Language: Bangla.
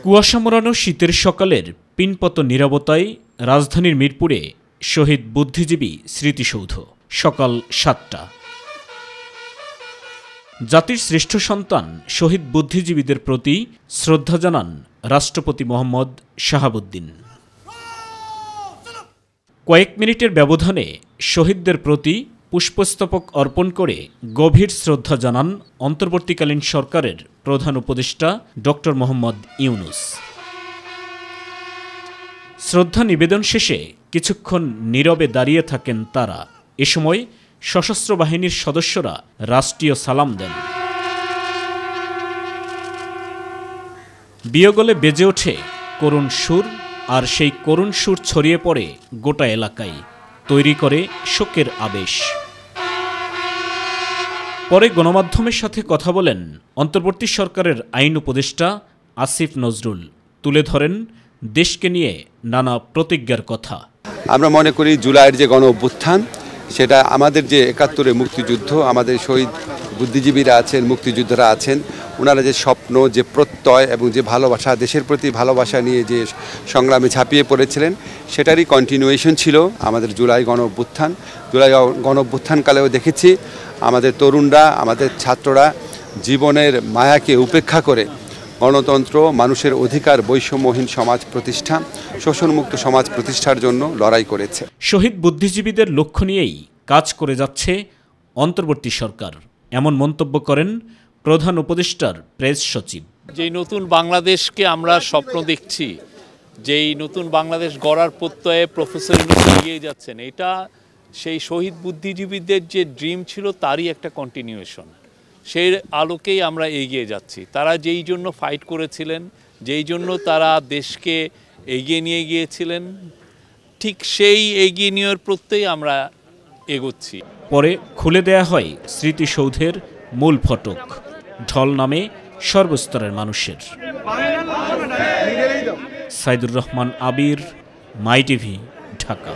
কুয়াশা মোড়ানো শীতের সকালের পিনপত নীরবতায় রাজধানীর মিরপুরে শহীদ বুদ্ধিজীবী স্মৃতিসৌধ। সকাল ৭টা। জাতির শ্রেষ্ঠ সন্তান শহীদ বুদ্ধিজীবীদের প্রতি শ্রদ্ধা জানান রাষ্ট্রপতি মোহাম্মদ শাহাবুদ্দিন। কয়েক মিনিটের ব্যবধানে শহীদদের প্রতি পুষ্পস্তবক অর্পণ করে গভীর শ্রদ্ধা জানান অন্তর্বর্তীকালীন সরকারের প্রধান উপদেষ্টা ডক্টর মোহাম্মদ ইউনূস। শ্রদ্ধা নিবেদন শেষে কিছুক্ষণ নীরবে দাঁড়িয়ে থাকেন তারা। এ সময় সশস্ত্র বাহিনীর সদস্যরা রাষ্ট্রীয় সালাম দেন। বিয়োগলে বেজে ওঠে করুণ সুর, আর সেই করুণ সুর ছড়িয়ে পড়ে গোটা এলাকায়, তৈরি করে শোকের আবেশ। পরে গণমাধ্যমের সাথে কথা বলেন অন্তর্বর্তী সরকারের আইন উপদেষ্টা আসিফ নজরুল। তুলে ধরেন দেশকে নিয়ে নানা প্রতিজ্ঞার কথা। আমরা মনে করি জুলাইয়ের যে গণ অভ্যুত্থান, সেটা আমাদের যে ৭১-এর মুক্তিযুদ্ধ, আমাদের শহীদ বুদ্ধিজীবীরা আছেন, মুক্তিযোদ্ধারা আছেন, ওনারা যে স্বপ্ন, যে প্রত্যয় এবং যে ভালোবাসা, দেশের প্রতি ভালোবাসা নিয়ে যে সংগ্রামে ঝাঁপিয়ে পড়েছিলেন, সেটারই কন্টিনিউয়েশন ছিল আমাদের জুলাই গণ অভ্যুত্থান। জুলাই গণ অভ্যুত্থানকালেও দেখেছি আমাদের তরুণরা, আমাদের ছাত্ররা জীবনের মায়াকে উপেক্ষা করে গণতন্ত্র, মানুষের অধিকার, বৈষম্যহীন সমাজ প্রতিষ্ঠা, শোষণমুক্ত সমাজ প্রতিষ্ঠার জন্য লড়াই করেছে। শহীদ বুদ্ধিজীবীদের লক্ষ্য নিয়েই কাজ করে যাচ্ছে অন্তর্বর্তী সরকার, এমন মন্তব্য করেন প্রধান উপদেষ্টার প্রেস সচিব। যেই নতুন বাংলাদেশকে আমরা স্বপ্ন দেখছি, যেই নতুন বাংলাদেশ গড়ার প্রত্যয়ে প্রফেসর ইউনূস এগিয়ে যাচ্ছেন, এটা সেই শহীদ বুদ্ধিজীবীদের যে ড্রিম ছিল তারই একটা কন্টিনিউয়েশন। সেই আলোকেই আমরা এগিয়ে যাচ্ছি। তারা যেই জন্য ফাইট করেছিলেন, যেই জন্য তারা দেশকে এগিয়ে নিয়ে গিয়েছিলেন, ঠিক সেই এগিয়ে নেওয়ার প্রত্যয়েই আমরা এগোচ্ছি। পরে খুলে দেয়া হয় স্মৃতিসৌধের মূল ফটক। ঢল নামে সর্বস্তরের মানুষের। সাইদুর রহমান আবির, মাই টিভি, ঢাকা।